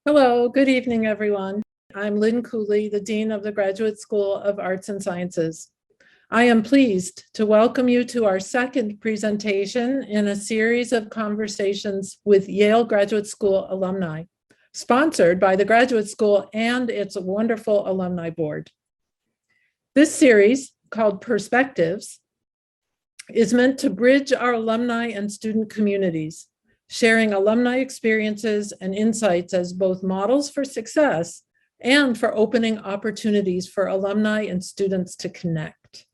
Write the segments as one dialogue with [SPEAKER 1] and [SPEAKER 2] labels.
[SPEAKER 1] Hello, good evening, everyone. I'm Lynn Cooley, the Dean of the Graduate School of Arts and Sciences. I am pleased to welcome you to our second presentation in a series of conversations with Yale Graduate School alumni, sponsored by the Graduate School and its wonderful alumni board. This series, called Perspectives, is meant to bridge our alumni and student communities, sharing alumni experiences and insights as both models for success and for opening opportunities for alumni and students to connect.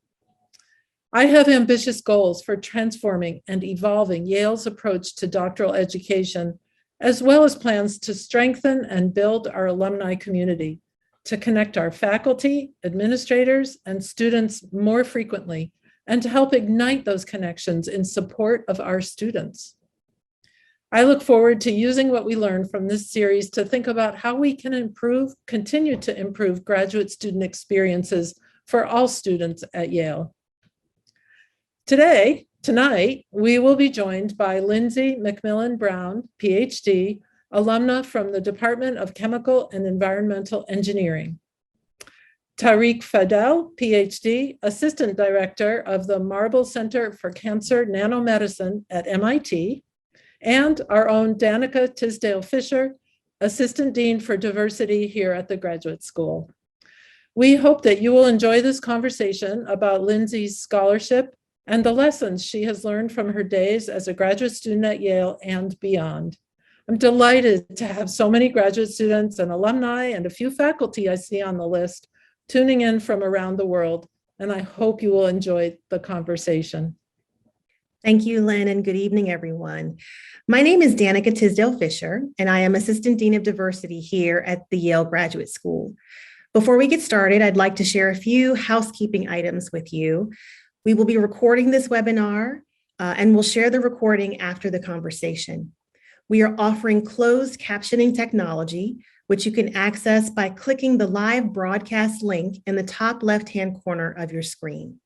[SPEAKER 1] I have ambitious goals for transforming and evolving Yale's approach to doctoral education, as well as plans to strengthen and build our alumni community, to connect our faculty, administrators, and students more frequently, and to help ignite those connections in support of our students. I look forward to using what we learned from this series to think about how we can continue to improve graduate student experiences for all students at Yale. Tonight, we will be joined by Lyndsey McMillon-Brown, Ph.D., alumna from the Department of Chemical and Environmental Engineering. Tarek Fadel, Ph.D., Assistant Director of the Marble Center for Cancer Nanomedicine at MIT, and our own Danica Tisdale-Fisher, Assistant Dean for Diversity here at the Graduate School. We hope that you will enjoy this conversation about Lyndsey's scholarship and the lessons she has learned from her days as a graduate student at Yale and beyond. I'm delighted to have so many graduate students and alumni and a few faculty I see on the list tuning in from around the world, and I hope you will enjoy the conversation.
[SPEAKER 2] Thank you, Lynn, and good evening, everyone. My name is Danica Tisdale-Fisher, and I am Assistant Dean of Diversity here at the Yale Graduate School. Before we get started, I'd like to share a few housekeeping items with you. We will be recording this webinar, and we'll share the recording after the conversation. We are offering closed captioning technology, which you can access by clicking the live broadcast link in the top left-hand corner of your screen.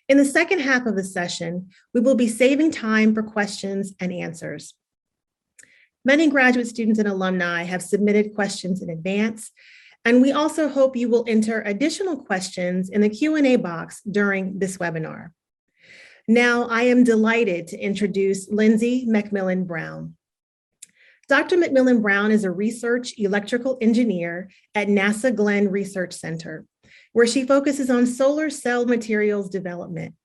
[SPEAKER 2] In the second half of the session, we will be saving time for questions and answers. Many graduate students and alumni have submitted questions in advance, and we also hope you will enter additional questions in the Q&A box during this webinar. Now, I am delighted to introduce Lyndsey McMillon-Brown. Dr. McMillon-Brown is a research electrical engineer at NASA Glenn Research Center, where she focuses on solar cell materials development.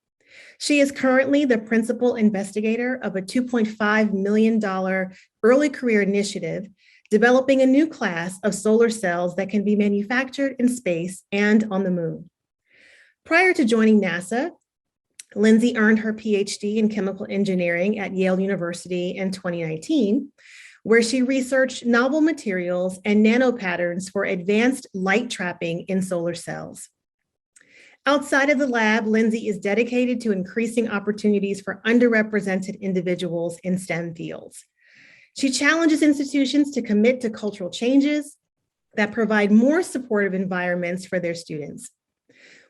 [SPEAKER 2] She is currently the principal investigator of a $2.5 million early career initiative developing a new class of solar cells that can be manufactured in space and on the moon. Prior to joining NASA, Lyndsey earned her PhD in chemical engineering at Yale University in 2019, where she researched novel materials and nanopatterns for advanced light trapping in solar cells. Outside of the lab, Lyndsey is dedicated to increasing opportunities for underrepresented individuals in STEM fields. She challenges institutions to commit to cultural changes that provide more supportive environments for their students.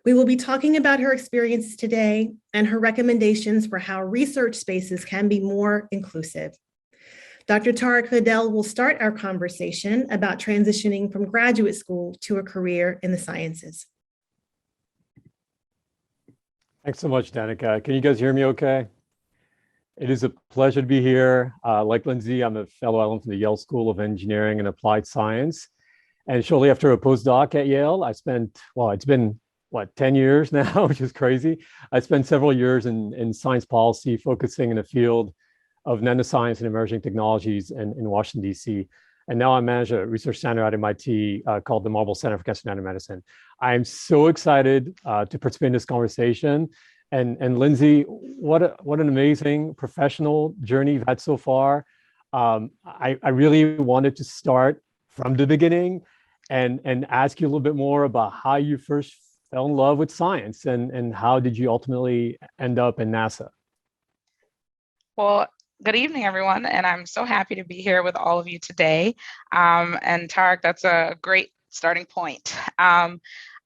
[SPEAKER 2] We will be talking about her experiences today and her recommendations for how research spaces can be more inclusive. Dr. Tarek Fadel will start our conversation about transitioning from graduate school to a career in the sciences.
[SPEAKER 3] Thanks so much, Danica. Can you guys hear me okay? It is a pleasure to be here. Like Lyndsey, I'm a fellow alum from the Yale School of Engineering and Applied Science. And shortly after a postdoc at Yale, I spent, well, it's been, 10 years now, which is crazy. I spent several years in science policy, focusing in the field of nanoscience and emerging technologies in Washington, D.C. And now I manage a research center at MIT called the Marble Center for Cancer Nanomedicine. I'm so excited to participate in this conversation. And Lyndsey, what an amazing professional journey you've had so far. I really wanted to start from the beginning and ask you a little bit more about how you first fell in love with science and how did you ultimately end up in NASA?
[SPEAKER 4] Well, good evening, everyone, and I'm so happy to be here with all of you today. And Tarek, that's a great starting point.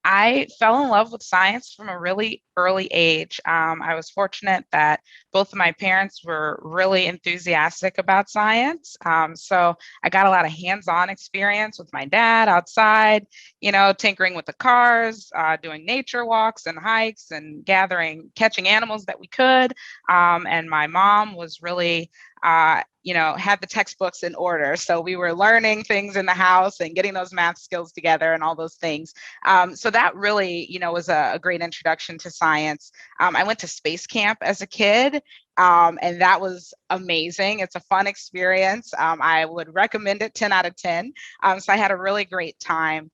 [SPEAKER 4] I fell in love with science from a really early age. I was fortunate that both of my parents were really enthusiastic about science. So I got a lot of hands-on experience with my dad outside, tinkering with the cars, doing nature walks and hikes and catching animals that we could. And my mom was really had the textbooks in order. So we were learning things in the house and getting those math skills together and all those things. So that really, was a great introduction to science. I went to space camp as a kid, and that was amazing. It's a fun experience. I would recommend it 10 out of 10. So I had a really great time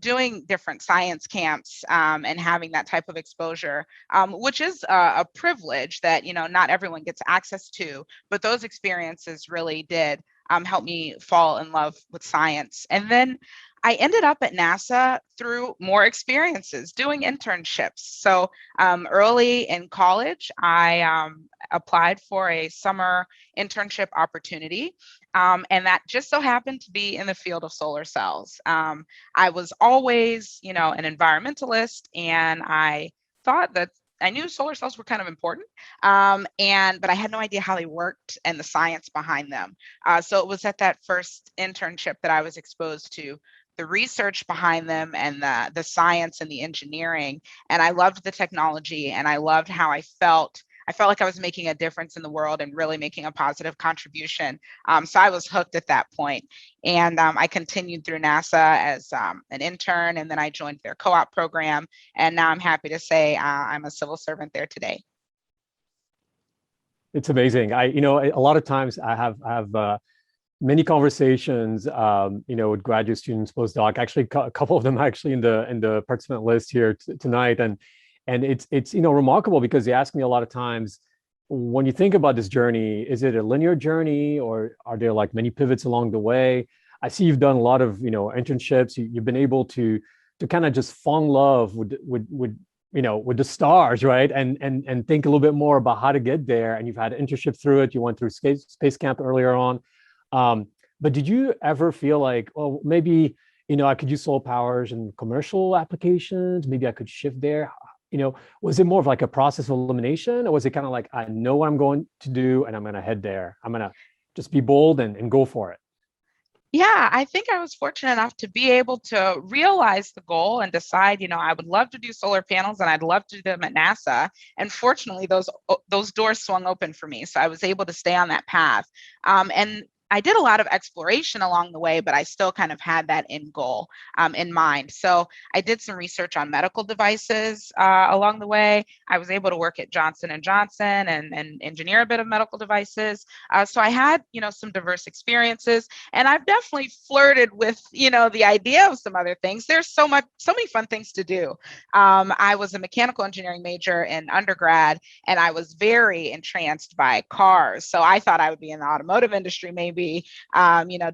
[SPEAKER 4] doing different science camps and having that type of exposure, which is a privilege that, not everyone gets access to, but those experiences really did help me fall in love with science. And then I ended up at NASA through more experiences doing internships. So early in college, I applied for a summer internship opportunity. And that just so happened to be in the field of solar cells. I was always, an environmentalist, and I thought that I knew solar cells were kind of important, but I had no idea how they worked and the science behind them. So it was at that first internship that I was exposed to the research behind them and the science and the engineering. And I loved the technology, and I loved how I felt. I felt like I was making a difference in the world and really making a positive contribution. So I was hooked at that point. And I continued through NASA as an intern, and then I joined their co-op program. And now I'm happy to say I'm a civil servant there today.
[SPEAKER 3] It's amazing. A lot of times I have many conversations, with graduate students, postdoc. Actually, a couple of them actually in the participant list here tonight, and it's remarkable because they ask me a lot of times, when you think about this journey, is it a linear journey, or are there like many pivots along the way? I see you've done a lot of internships. You've been able to kind of just fall in love with the stars, right? And think a little bit more about how to get there. And you've had an internship through it. You went through space camp earlier on. But did you ever feel like, oh, maybe, I could use solar powers in commercial applications. Maybe I could shift there. Was it more of like a process of elimination, or was it kind of like, I know what I'm going to do and I'm going to head there. I'm going to just be bold and go for it?
[SPEAKER 4] Yeah, I think I was fortunate enough to be able to realize the goal and decide, I would love to do solar panels and I'd love to do them at NASA. And fortunately, those doors swung open for me. So I was able to stay on that path. And I did a lot of exploration along the way, but I still kind of had that end goal in mind. So I did some research on medical devices along the way. I was able to work at Johnson & Johnson and engineer a bit of medical devices. So I had, some diverse experiences, and I've definitely flirted with, the idea of some other things. There's so many fun things to do. I was a mechanical engineering major in undergrad, and I was very entranced by cars. So I thought I would be in the automotive industry, maybe,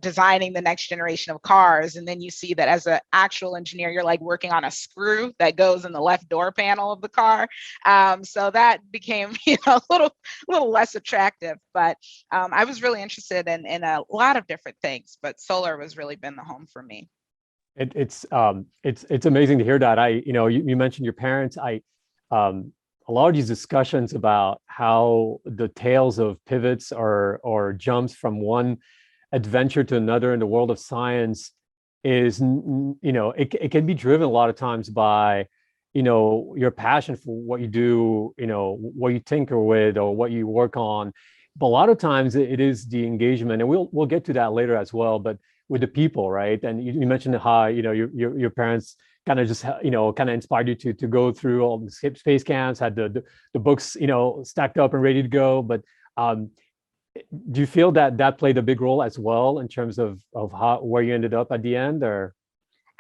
[SPEAKER 4] designing the next generation of cars. And then you see that as an actual engineer, you're like working on a screw that goes in the left door panel of the car. So that became, a little less attractive. But I was really interested in a lot of different things, but solar has really been the home for me.
[SPEAKER 3] It's amazing to hear that. You mentioned your parents. A lot of these discussions about how the tales of pivots or jumps from one adventure to another in the world of science is, it can be driven a lot of times by, your passion for what you do, what you tinker with or what you work on. But a lot of times it is the engagement, and we'll get to that later as well, but with the people, right? And you mentioned how, your parents kind of just, kind of inspired you to go through all the space camps, had the books, stacked up and ready to go. But do you feel that played a big role as well in terms of where you ended up at the end, or?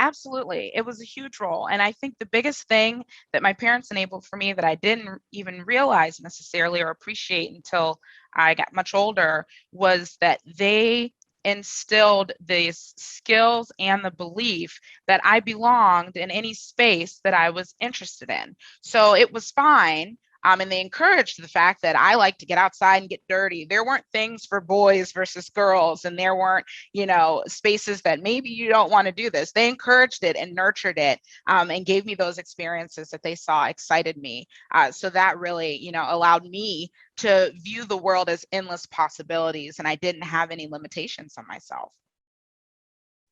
[SPEAKER 4] Absolutely. It was a huge role. And I think the biggest thing that my parents enabled for me that I didn't even realize necessarily or appreciate until I got much older was that they instilled these skills and the belief that I belonged in any space that I was interested in. So it was fine And they encouraged the fact that I like to get outside and get dirty. There weren't things for boys versus girls, and there weren't, spaces that maybe you don't want to do this. They encouraged it and nurtured it, and gave me those experiences that they saw excited me. So that really, allowed me to view the world as endless possibilities, and I didn't have any limitations on myself.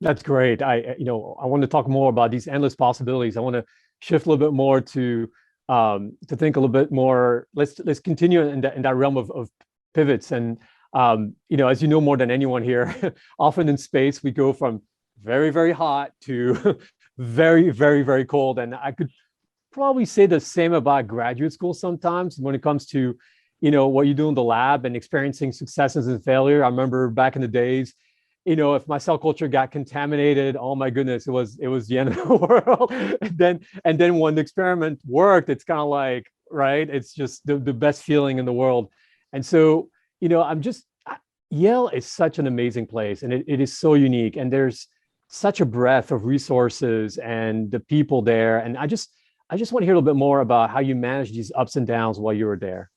[SPEAKER 3] That's great. I want to talk more about these endless possibilities. I want to shift a little bit more to think a little bit more. Let's continue in that realm of pivots. And as you know more than anyone here, often in space we go from very, very hot to very, very, very cold. And I could probably say the same about graduate school sometimes when it comes to what you do in the lab and experiencing successes and failure. I remember back in the days, if my cell culture got contaminated, oh my goodness, it was the end of the world. and then when the experiment worked, it's kind of like, right, it's just the best feeling in the world. And so, Yale is such an amazing place, and it is so unique, and there's such a breadth of resources and the people there. And I just want to hear a little bit more about how you manage these ups and downs while you were there.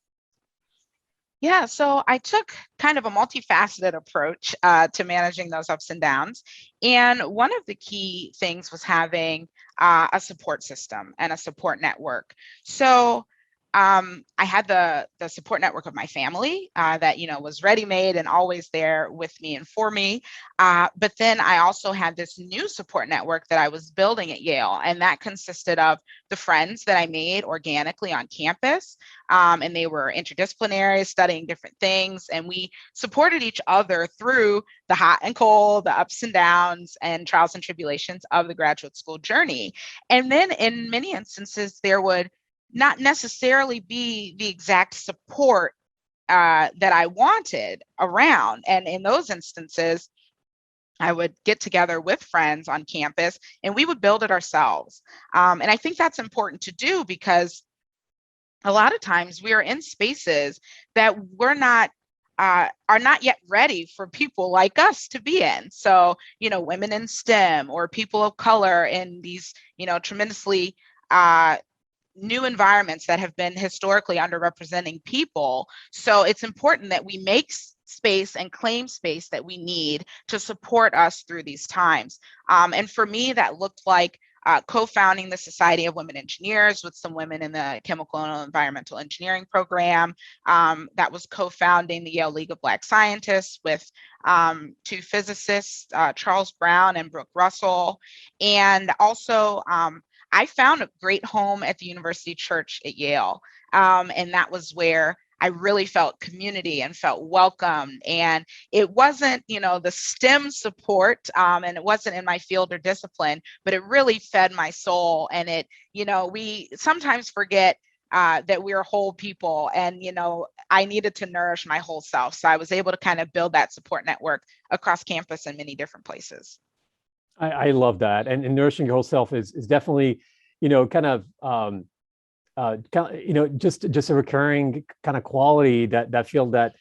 [SPEAKER 4] Yeah, so I took kind of a multifaceted approach to managing those ups and downs. And one of the key things was having a support system and a support network. So I had the support network of my family that, was ready-made and always there with me and for me. But then I also had this new support network that I was building at Yale. And that consisted of the friends that I made organically on campus. And they were interdisciplinary, studying different things. And we supported each other through the hot and cold, the ups and downs, and trials and tribulations of the graduate school journey. And then in many instances, there would not necessarily be the exact support that I wanted around. And in those instances, I would get together with friends on campus and we would build it ourselves. And I think that's important to do because a lot of times we are in spaces that are not yet ready for people like us to be in. So, women in STEM or people of color in these, tremendously new environments that have been historically underrepresenting people. So it's important that we make space and claim space that we need to support us through these times. And for me, that looked like co-founding the Society of Women Engineers with some women in the Chemical and Environmental Engineering program. That was co-founding the Yale League of Black Scientists with two physicists, Charles Brown and Brooke Russell. And also, I found a great home at the University Church at Yale. And that was where I really felt community and felt welcomed. And it wasn't, the STEM support, and it wasn't in my field or discipline, but it really fed my soul. And it, we sometimes forget that we're whole people. And, I needed to nourish my whole self. So I was able to kind of build that support network across campus in many different places.
[SPEAKER 3] I love that. And nourishing your whole self is definitely, just a recurring kind of quality that feel that,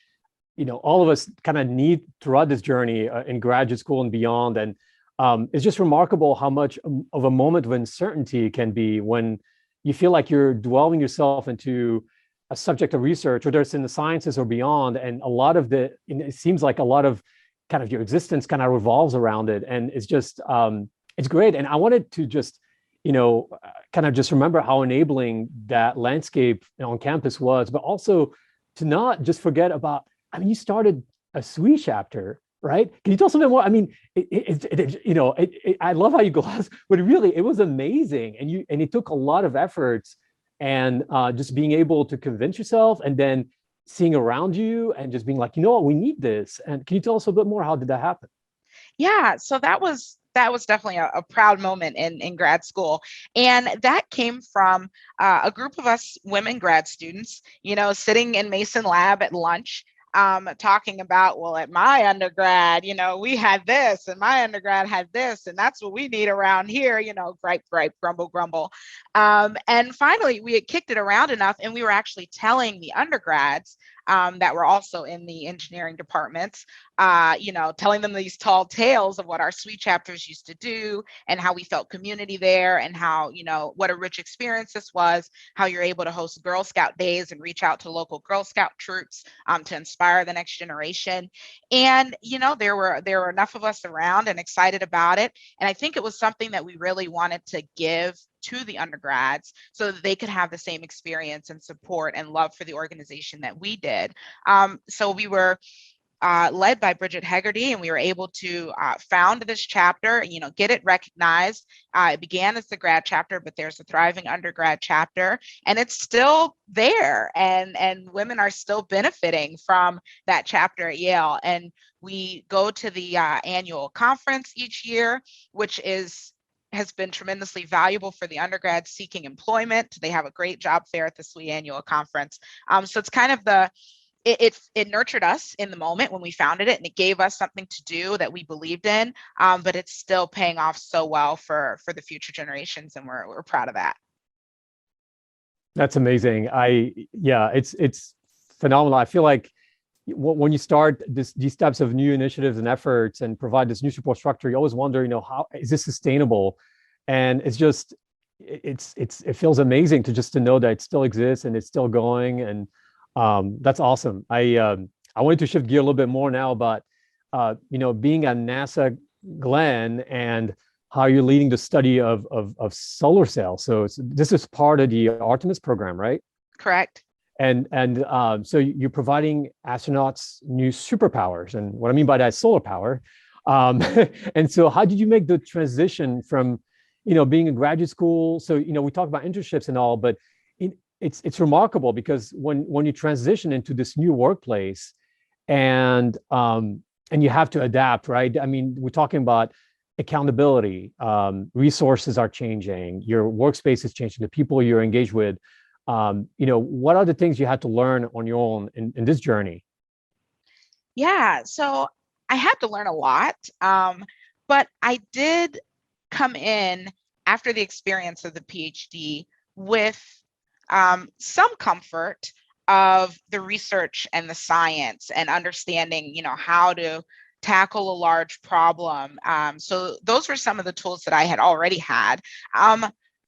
[SPEAKER 3] all of us kind of need throughout this journey in graduate school and beyond. And it's just remarkable how much of a moment of uncertainty can be when you feel like you're dwelling yourself into a subject of research, whether it's in the sciences or beyond. And it seems like a lot of kind of your existence kind of revolves around it. And it's just, it's great. And I wanted to just, kind of just remember how enabling that landscape on campus was, but also to not just forget about, you started a SWE chapter, right? Can you tell us a bit more? I love how you gloss, but it was amazing. And it took a lot of efforts and just being able to convince yourself and then seeing around you and just being like, we need this. And can you tell us a bit more? How did that happen?
[SPEAKER 4] Yeah, so that was definitely a proud moment in grad school. And that came from a group of us women grad students, sitting in Mason Lab at lunch, talking about, well, at my undergrad, we had this and my undergrad had this, and that's what we need around here, gripe, gripe, grumble, grumble. And finally, we had kicked it around enough and we were actually telling the undergrads that were also in the engineering departments, telling them these tall tales of what our SWE chapters used to do and how we felt community there, and how, what a rich experience this was, how you're able to host Girl Scout days and reach out to local Girl Scout troops to inspire the next generation. And, there were enough of us around and excited about it. And I think it was something that we really wanted to give to the undergrads so that they could have the same experience and support and love for the organization that we did. So we were led by Bridget Hegarty, and we were able to found this chapter, get it recognized. It began as the grad chapter, but there's a thriving undergrad chapter, and it's still there, and women are still benefiting from that chapter at Yale. And we go to the annual conference each year, which has been tremendously valuable for the undergrads seeking employment. They have a great job fair at the SWE annual conference. So it's kind of it nurtured us in the moment when we founded it, and it gave us something to do that we believed in, but it's still paying off so well for the future generations, and we're proud of that.
[SPEAKER 3] That's amazing. It's phenomenal. I feel like when you start these types of new initiatives and efforts and provide this new support structure, you always wonder, how is this sustainable? And it's just, it feels amazing to know that it still exists and it's still going. And that's awesome. I wanted to shift gear a little bit more now about, being at NASA Glenn and how you're leading the study of solar cells. So this is part of the Artemis program, right?
[SPEAKER 4] Correct.
[SPEAKER 3] And so you're providing astronauts new superpowers. And what I mean by that is solar power. And so how did you make the transition from, being in graduate school? So, we talk about internships and all, but it's remarkable because when you transition into this new workplace and you have to adapt, right? I mean, we're talking about accountability, resources are changing, your workspace is changing, the people you're engaged with. What are the things you had to learn on your own in this journey?
[SPEAKER 4] Yeah, so I had to learn a lot, but I did come in after the experience of the PhD with some comfort of the research and the science and understanding, how to tackle a large problem. So those were some of the tools that I had already had.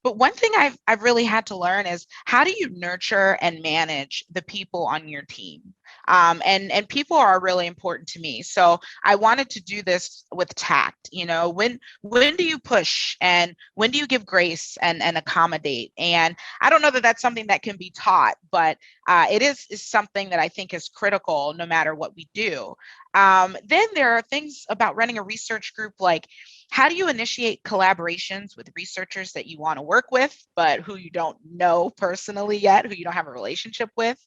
[SPEAKER 4] But one thing I've really had to learn is, how do you nurture and manage the people on your team? And people are really important to me. So I wanted to do this with tact. When do you push, and when do you give grace and accommodate? And I don't know that that's something that can be taught, but it is something that I think is critical no matter what we do. Then there are things about running a research group, like, how do you initiate collaborations with researchers that you want to work with, but who you don't know personally yet, who you don't have a relationship with?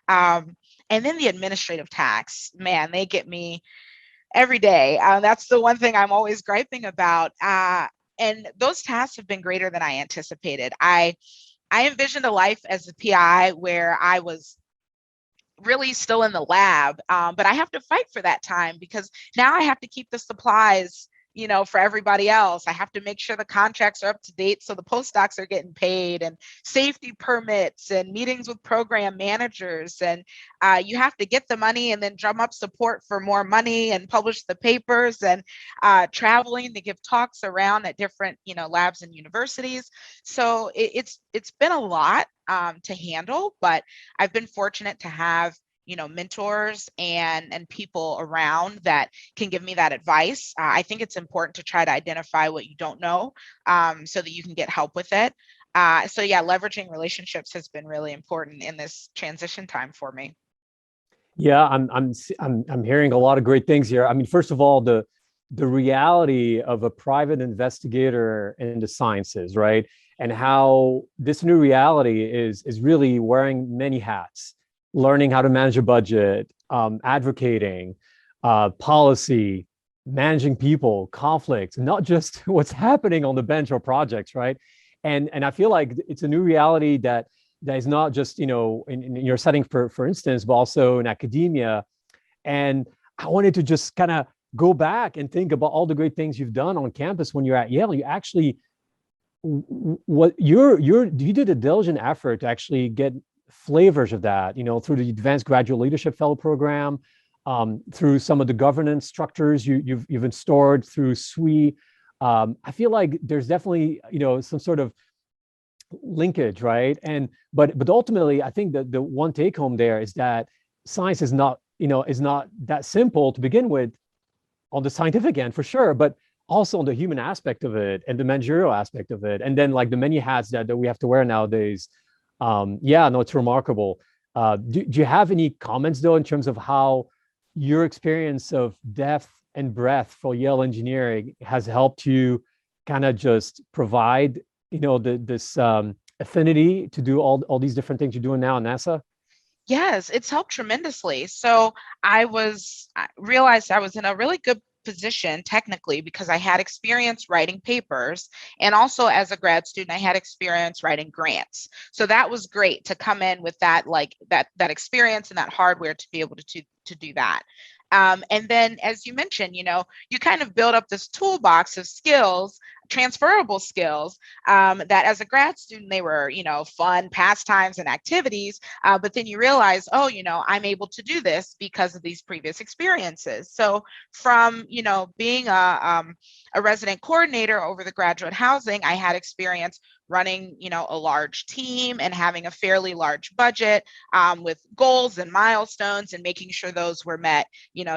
[SPEAKER 4] And then the administrative tasks, man, they get me every day. That's the one thing I'm always griping about. And those tasks have been greater than I anticipated. I envisioned a life as a PI where I was really still in the lab, but I have to fight for that time because now I have to keep the supplies, for everybody else. I have to make sure the contracts are up to date so the postdocs are getting paid, and safety permits and meetings with program managers. And you have to get the money and then drum up support for more money and publish the papers, and traveling to give talks around at different, labs and universities. So it's been a lot to handle, but I've been fortunate to have mentors and people around that can give me that advice. I think it's important to try to identify what you don't know, so that you can get help with it. So yeah, leveraging relationships has been really important in this transition time for me.
[SPEAKER 3] Yeah, I'm hearing a lot of great things here. I mean, first of all, the reality of a private investigator in the sciences, right? And how this new reality is really wearing many hats. Learning how to manage a budget, advocating, policy, managing people, conflicts, not just what's happening on the bench or projects, right? And I feel like it's a new reality that is not just, in your setting, for instance, but also in academia. And I wanted to just kind of go back and think about all the great things you've done on campus when you're at Yale. You actually, you did a diligent effort to actually get flavors of that, through the Advanced Graduate Leadership Fellow Program, through some of the governance structures you've installed through SWE. I feel like there's definitely, some sort of linkage, right? But ultimately, I think that the one take home there is that science is not that simple to begin with on the scientific end, for sure, but also on the human aspect of it and the managerial aspect of it. And then like the many hats that we have to wear nowadays. It's remarkable. Do you have any comments though, in terms of how your experience of depth and breadth for Yale engineering has helped you kind of just provide, this affinity to do all these different things you're doing now at NASA?
[SPEAKER 4] Yes, it's helped tremendously. So I realized I was in a really good position technically because I had experience writing papers, and also as a grad student I had experience writing grants. So that was great to come in with that that experience and that hardware to be able to do that. And then, as you mentioned, you kind of build up this toolbox of skills, transferable skills, that as a grad student, they were, fun pastimes and activities. But then you realize, I'm able to do this because of these previous experiences. So from, being a resident coordinator over the graduate housing, I had experience running, a large team and having a fairly large budget, with goals and milestones and making sure those were met,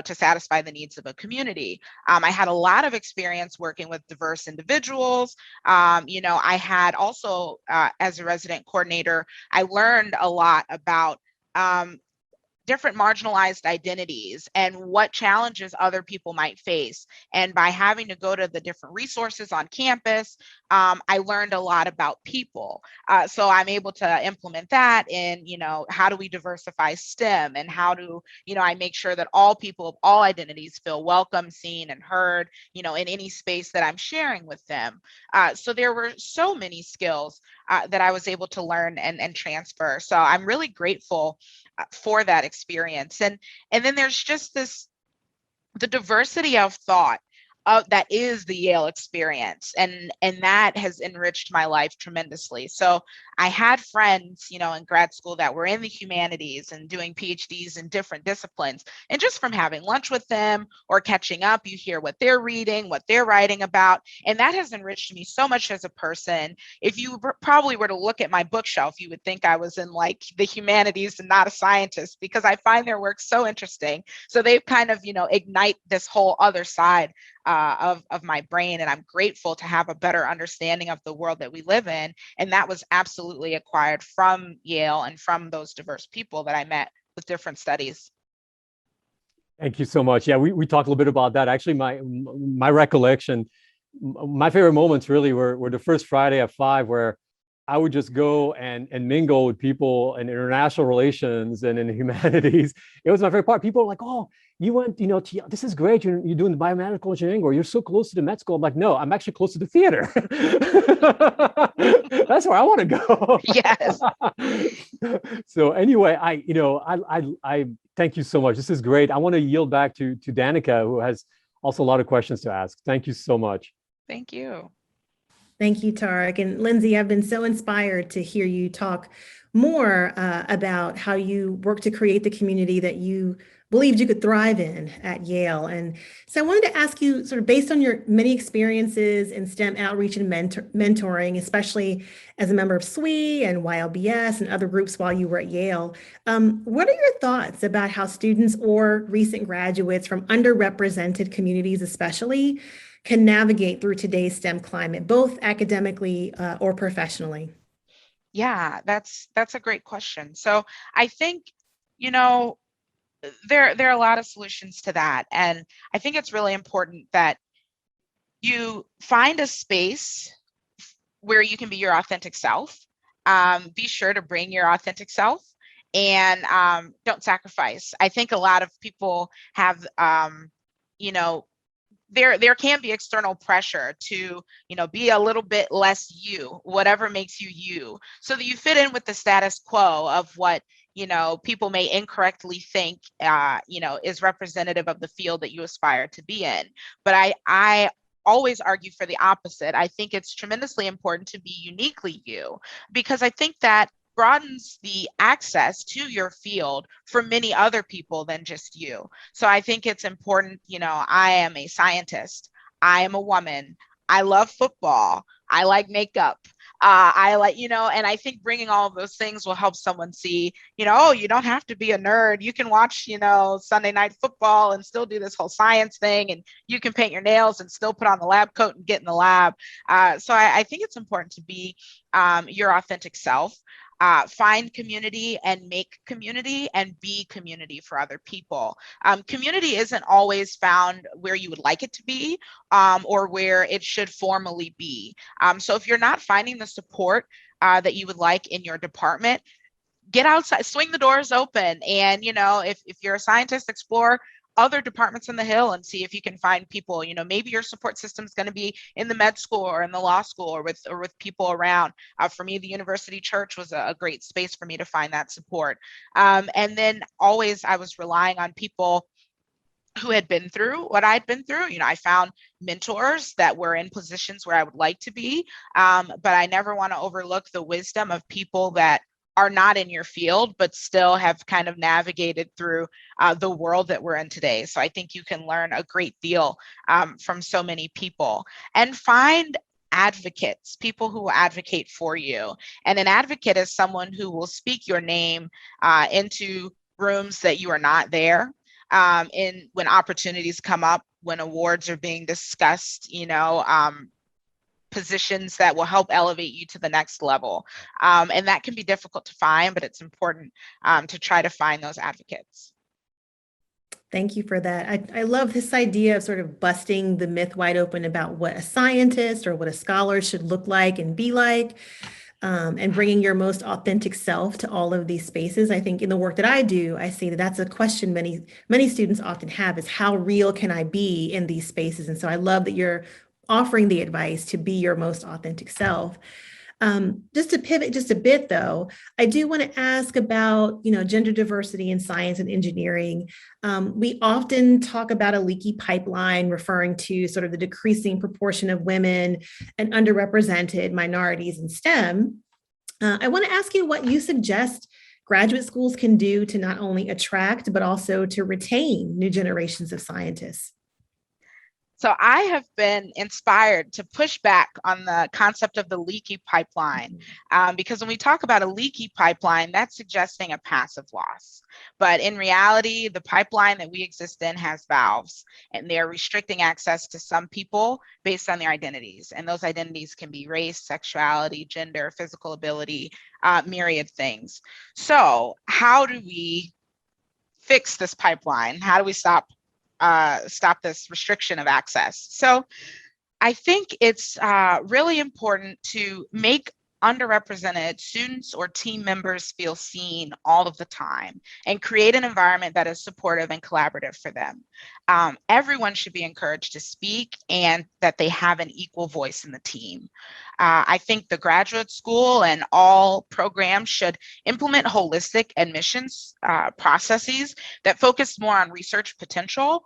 [SPEAKER 4] to satisfy the needs of a community. I had a lot of experience working with diverse individuals. I had also, as a resident coordinator, I learned a lot about different marginalized identities and what challenges other people might face. And by having to go to the different resources on campus, I learned a lot about people. So I'm able to implement that in, how do we diversify STEM, and how do, I make sure that all people of all identities feel welcome, seen, and heard, in any space that I'm sharing with them. So there were so many skills that I was able to learn and transfer. So I'm really grateful for that experience. And then there's just the diversity of thought that is the Yale experience. And that has enriched my life tremendously. So I had friends, in grad school that were in the humanities and doing PhDs in different disciplines. And just from having lunch with them or catching up, you hear what they're reading, what they're writing about. And that has enriched me so much as a person. If you probably were to look at my bookshelf, you would think I was in like the humanities and not a scientist, because I find their work so interesting. So they've kind of, ignite this whole other side of my brain. And I'm grateful to have a better understanding of the world that we live in. And that was absolutely acquired from Yale and from those diverse people that I met with different studies.
[SPEAKER 3] Thank you so much. Yeah, we talked a little bit about that. Actually, my recollection, my favorite moments really were the first Friday at 5, where I would just go and mingle with people in international relations and in the humanities. It was my favorite part. People were like, "Oh, you went, this is great. You're doing the biomedical engineering, or you're so close to the med school." I'm like, "No, I'm actually close to the theater." That's where I want to go.
[SPEAKER 4] Yes.
[SPEAKER 3] So anyway, I thank you so much. This is great. I want to yield back to Danica, who has also a lot of questions to ask. Thank you so much.
[SPEAKER 4] Thank you.
[SPEAKER 2] Thank you, Tarek. And Lyndsey, I've been so inspired to hear you talk more about how you work to create the community that you believed you could thrive in at Yale. And so I wanted to ask you, sort of based on your many experiences in STEM outreach and mentoring, especially as a member of SWE and YLBS and other groups while you were at Yale, what are your thoughts about how students or recent graduates from underrepresented communities especially can navigate through today's STEM climate, both academically or professionally?
[SPEAKER 4] Yeah, that's a great question. So I think, there are a lot of solutions to that. And I think it's really important that you find a space where you can be your authentic self. Be sure to bring your authentic self, and don't sacrifice. I think a lot of people have, there can be external pressure to, be a little bit less you, whatever makes you you, so that you fit in with the status quo of what, people may incorrectly think, is representative of the field that you aspire to be in. But I always argue for the opposite. I think it's tremendously important to be uniquely you, because I think that broadens the access to your field for many other people than just you. So I think it's important, I am a scientist, I am a woman, I love football, I like makeup. I like, and I think bringing all of those things will help someone see, oh, you don't have to be a nerd. You can watch, Sunday Night Football and still do this whole science thing. And you can paint your nails and still put on the lab coat and get in the lab. So I think it's important to be your authentic self. Find community and make community and be community for other people. Community isn't always found where you would like it to be or where it should formally be. So if you're not finding the support that you would like in your department, get outside, swing the doors open. And, if you're a scientist, explore other departments in the Hill and see if you can find people. Maybe your support system is going to be in the med school or in the law school or with people around. For me, the university church was a great space for me to find that support. And then always I was relying on people who had been through what I'd been through. I found mentors that were in positions where I would like to be, but I never want to overlook the wisdom of people that are not in your field, but still have kind of navigated through the world that we're in today. So I think you can learn a great deal from so many people, and find advocates, people who will advocate for you. And an advocate is someone who will speak your name into rooms that you are not there. When opportunities come up, when awards are being discussed, positions that will help elevate you to the next level. And that can be difficult to find, but it's important to try to find those advocates.
[SPEAKER 2] Thank you for that. I love this idea of sort of busting the myth wide open about what a scientist or what a scholar should look like and be like. And bringing your most authentic self to all of these spaces. I think in the work that I do, I see that that's a question many students often have, is how real can I be in these spaces? And so I love that you're offering the advice to be your most authentic self. Just to pivot just a bit, though, I do want to ask about, gender diversity in science and engineering. We often talk about a leaky pipeline, referring to sort of the decreasing proportion of women and underrepresented minorities in STEM. I want to ask you what you suggest graduate schools can do to not only attract, but also to retain new generations of scientists.
[SPEAKER 4] So I have been inspired to push back on the concept of the leaky pipeline, because when we talk about a leaky pipeline, that's suggesting a passive loss. But in reality, the pipeline that we exist in has valves, and they're restricting access to some people based on their identities. And those identities can be race, sexuality, gender, physical ability, myriad things. So how do we fix this pipeline? How do we stop this restriction of access? So I think it's really important to make underrepresented students or team members feel seen all of the time and create an environment that is supportive and collaborative for them. Everyone should be encouraged to speak and that they have an equal voice in the team. I think the graduate school and all programs should implement holistic admissions processes that focus more on research potential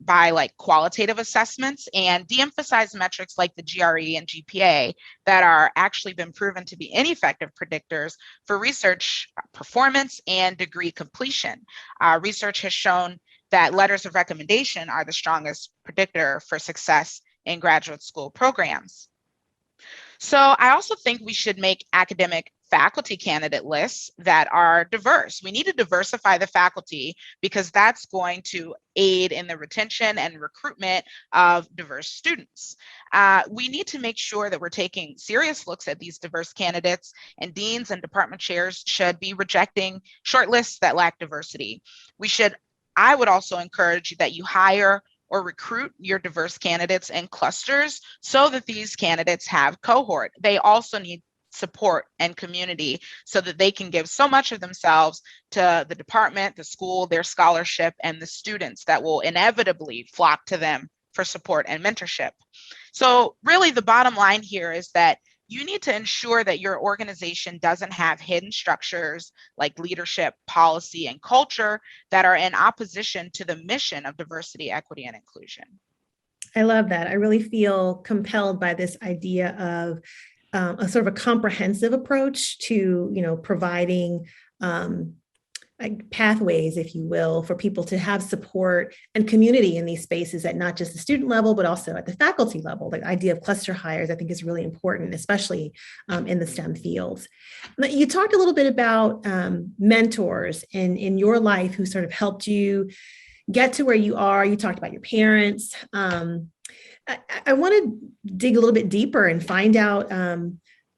[SPEAKER 4] by qualitative assessments, and de-emphasize metrics like the GRE and GPA that are actually been proven to be ineffective predictors for research performance and degree completion. Research has shown that letters of recommendation are the strongest predictor for success in graduate school programs. So I also think we should make academic faculty candidate lists that are diverse. We need to diversify the faculty because that's going to aid in the retention and recruitment of diverse students. We need to make sure that we're taking serious looks at these diverse candidates, and deans and department chairs should be rejecting shortlists that lack diversity. I would also encourage that you hire or recruit your diverse candidates in clusters so that these candidates have cohort. They also need support and community so that they can give so much of themselves to the department, the school, their scholarship, and the students that will inevitably flock to them for support and mentorship. So really the bottom line here is that you need to ensure that your organization doesn't have hidden structures like leadership, policy, and culture that are in opposition to the mission of diversity, equity, and inclusion.
[SPEAKER 2] I love that. I really feel compelled by this idea of a sort of a comprehensive approach to, providing like pathways, if you will, for people to have support and community in these spaces at not just the student level, but also at the faculty level. The idea of cluster hires, I think, is really important, especially in the STEM fields. You talked a little bit about mentors in your life who sort of helped you get to where you are. You talked about your parents. I want to dig a little bit deeper and find out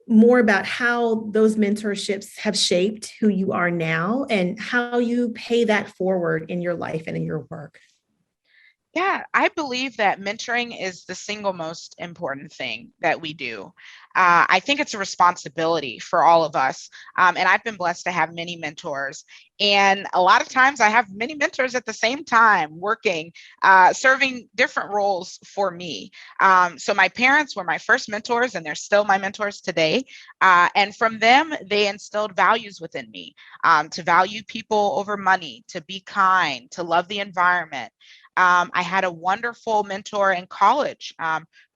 [SPEAKER 2] more about how those mentorships have shaped who you are now and how you pay that forward in your life and in your work.
[SPEAKER 4] Yeah, I believe that mentoring is the single most important thing that we do. I think it's a responsibility for all of us. And I've been blessed to have many mentors. And a lot of times I have many mentors at the same time working, serving different roles for me. So my parents were my first mentors, and they're still my mentors today. And from them, they instilled values within me, to value people over money, to be kind, to love the environment. I had a wonderful mentor in college,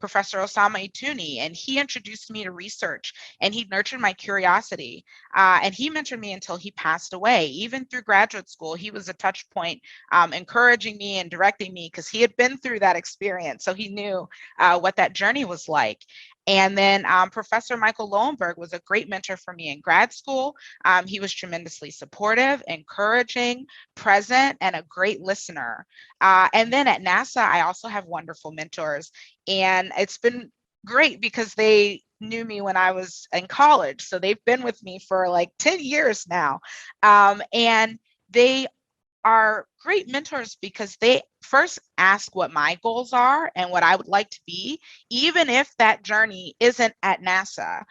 [SPEAKER 4] Professor Osama Ituni, and he introduced me to research, and he nurtured my curiosity. And he mentored me until he passed away. Even through graduate school, he was a touch point, encouraging me and directing me because he had been through that experience. So he knew what that journey was like. And then Professor Michael Lowenberg was a great mentor for me in grad school. He was tremendously supportive, encouraging, present, and a great listener. And then at NASA, I also have wonderful mentors. And it's been great because they knew me when I was in college. So they've been with me for like 10 years now. And they are great mentors because they first ask what my goals are and what I would like to be, even if that journey isn't at NASA.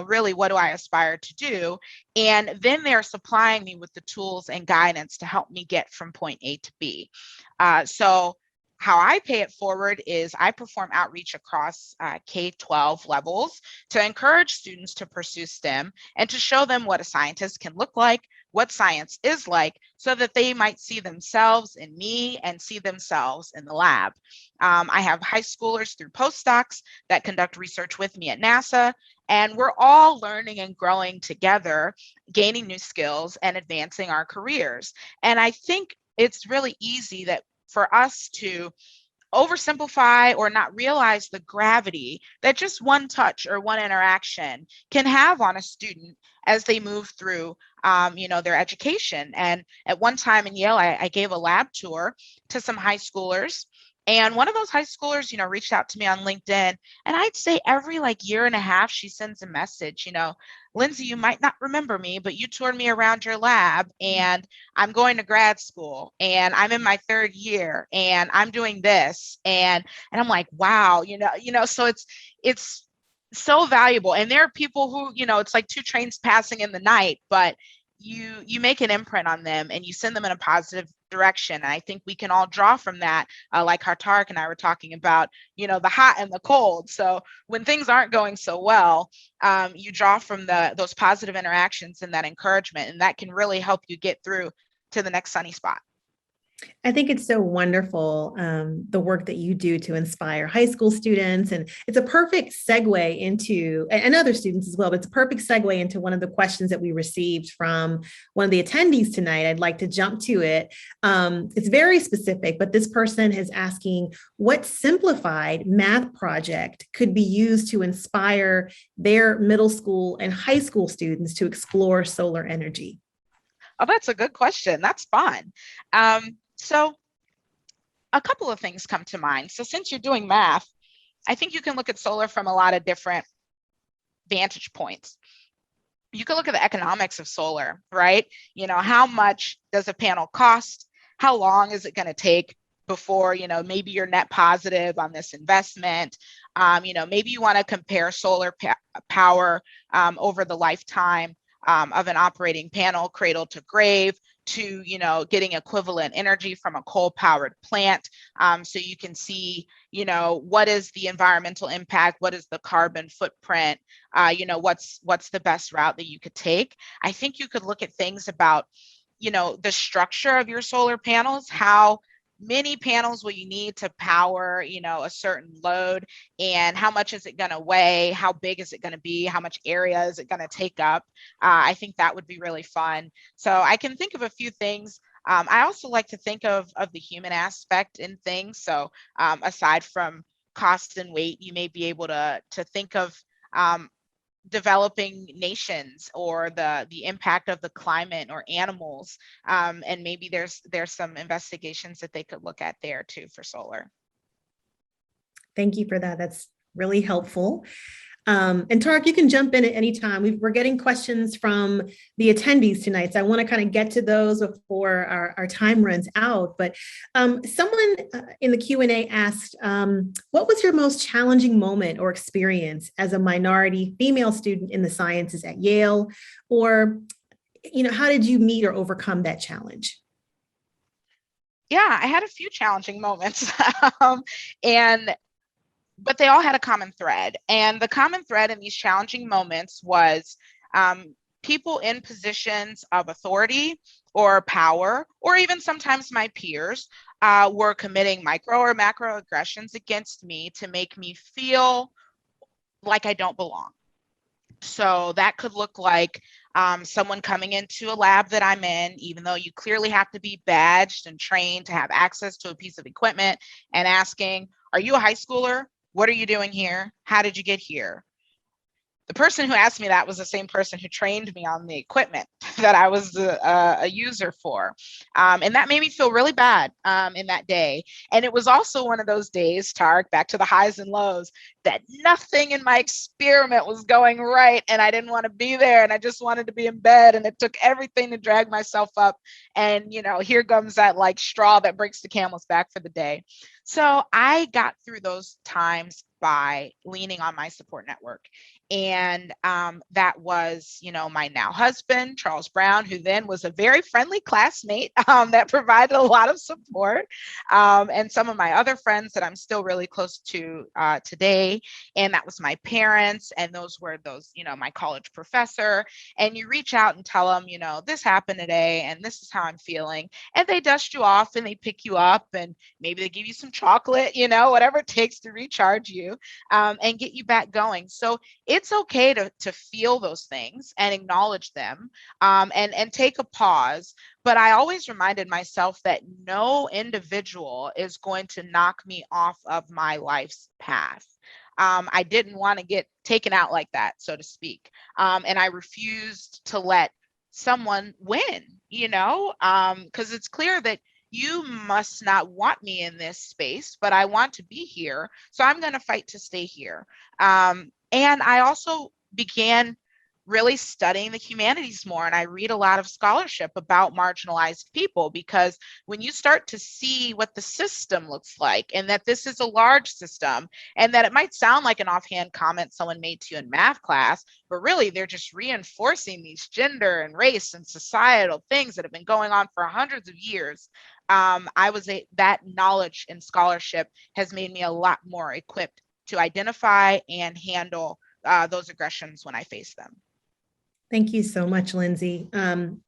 [SPEAKER 4] Really, what do I aspire to do? And then they're supplying me with the tools and guidance to help me get from point A to B. So how I pay it forward is I perform outreach across K-12 levels to encourage students to pursue STEM and to show them what a scientist can look like, what science is like, so that they might see themselves in me and see themselves in the lab. I have high schoolers through postdocs that conduct research with me at NASA, and we're all learning and growing together, gaining new skills and advancing our careers. And I think it's really easy that for us to oversimplify or not realize the gravity that just one touch or one interaction can have on a student as they move through their education. And at one time in Yale, I gave a lab tour to some high schoolers. And one of those high schoolers, reached out to me on LinkedIn. And I'd say every year and a half, she sends a message, Lyndsey, you might not remember me, but you toured me around your lab, and I'm going to grad school, and I'm in my third year, and I'm doing this. And I'm like, wow, so it's so valuable. And there are people who, it's like two trains passing in the night, but you make an imprint on them and you send them in a positive direction. And I think we can all draw from that, like how Tarek and I were talking about, the hot and the cold. So when things aren't going so well, you draw from those positive interactions and that encouragement, and that can really help you get through to the next sunny spot.
[SPEAKER 2] I think it's so wonderful, the work that you do to inspire high school students. And it's a perfect segue into, and other students as well, but it's a perfect segue into one of the questions that we received from one of the attendees tonight. I'd like to jump to it. It's very specific, but this person is asking what simplified math project could be used to inspire their middle school and high school students to explore solar energy.
[SPEAKER 4] Oh, that's a good question. That's fun. So a couple of things come to mind. So since you're doing math, I think you can look at solar from a lot of different vantage points. You can look at the economics of solar, right? How much does a panel cost? How long is it going to take before, maybe you're net positive on this investment? Maybe you want to compare solar power over the lifetime of an operating panel, cradle to grave, to getting equivalent energy from a coal-powered plant, so you can see what is the environmental impact, what is the carbon footprint, what's the best route that you could take. I think you could look at things about the structure of your solar panels, how many panels will you need to power, a certain load, and how much is it going to weigh? How big is it going to be? How much area is it going to take up? I think that would be really fun. So I can think of a few things. I also like to think of the human aspect in things. So aside from cost and weight, you may be able to think of developing nations, or the impact of the climate or animals, and maybe there's some investigations that they could look at there too for solar.
[SPEAKER 2] Thank you for that. That's really helpful. And Tarek, you can jump in at any time. We're getting questions from the attendees tonight, so I want to kind of get to those before our time runs out. But someone in the Q&A asked, what was your most challenging moment or experience as a minority female student in the sciences at Yale? Or, how did you meet or overcome that challenge?
[SPEAKER 4] Yeah, I had a few challenging moments. But they all had a common thread. And the common thread in these challenging moments was people in positions of authority or power, or even sometimes my peers, were committing micro or macro aggressions against me to make me feel like I don't belong. So that could look like someone coming into a lab that I'm in, even though you clearly have to be badged and trained to have access to a piece of equipment, and asking, are you a high schooler? What are you doing here? How did you get here? The person who asked me that was the same person who trained me on the equipment that I was a user for. And that made me feel really bad in that day. And it was also one of those days, Tarek, back to the highs and lows, that nothing in my experiment was going right. And I didn't want to be there. And I just wanted to be in bed. And it took everything to drag myself up. And, here comes that like straw that breaks the camel's back for the day. So I got through those times by leaning on my support network. And that was, my now husband, Charles Brown, who then was a very friendly classmate that provided a lot of support, and some of my other friends that I'm still really close to today. And that was my parents. And those were my college professor. And you reach out and tell them, this happened today and this is how I'm feeling. And they dust you off and they pick you up, and maybe they give you some chocolate, whatever it takes to recharge you and get you back going. So it's okay to feel those things and acknowledge them, and take a pause. But I always reminded myself that no individual is going to knock me off of my life's path. I didn't want to get taken out like that, so to speak. And I refused to let someone win, because it's clear that you must not want me in this space, but I want to be here. So I'm going to fight to stay here. And I also began really studying the humanities more. And I read a lot of scholarship about marginalized people, because when you start to see what the system looks like, and that this is a large system, and that it might sound like an offhand comment someone made to you in math class, but really they're just reinforcing these gender and race and societal things that have been going on for hundreds of years. That knowledge and scholarship has made me a lot more equipped to identify and handle those aggressions when I face them.
[SPEAKER 2] Thank you so much, Lyndsey.